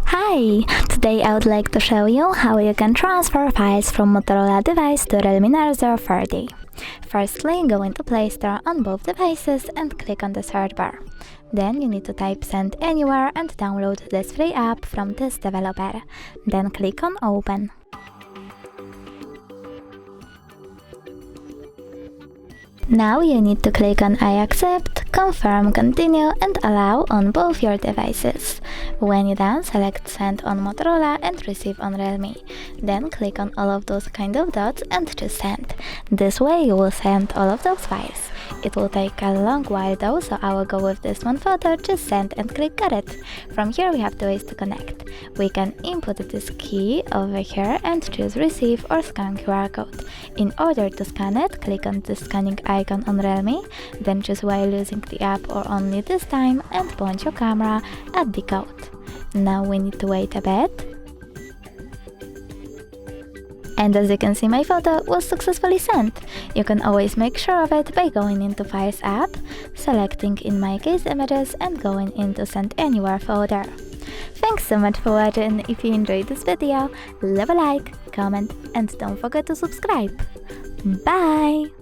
Hi! Today I would like to show you how you can transfer files from Motorola device to Realme Narzo for free. Firstly, go into Play Store on both devices and click on the search bar. Then you need to type Send Anywhere and download this free app from this developer. Then click on Open. Now you need to click on I accept, confirm, continue and allow on both your devices. When you're done, select Send on Motorola and Receive on Realme. Then click on all of those kind of dots and choose Send. This way you will send all of those files. It will take a long while though, so I will go with this one photo, just send and click Got it. From here we have two ways to connect. We can input this key over here and choose Receive or Scan QR code. In order to scan it, click on the scanning icon on Realme, then choose while using the app or only this time and point your camera at the code. Now we need to wait a bit. And as you can see, my photo was successfully sent. You can always make sure of it by going into Files app, selecting in my case images and going into Send Anywhere folder. Thanks so much for watching. If you enjoyed this video, leave a like, comment and don't forget to subscribe. Bye!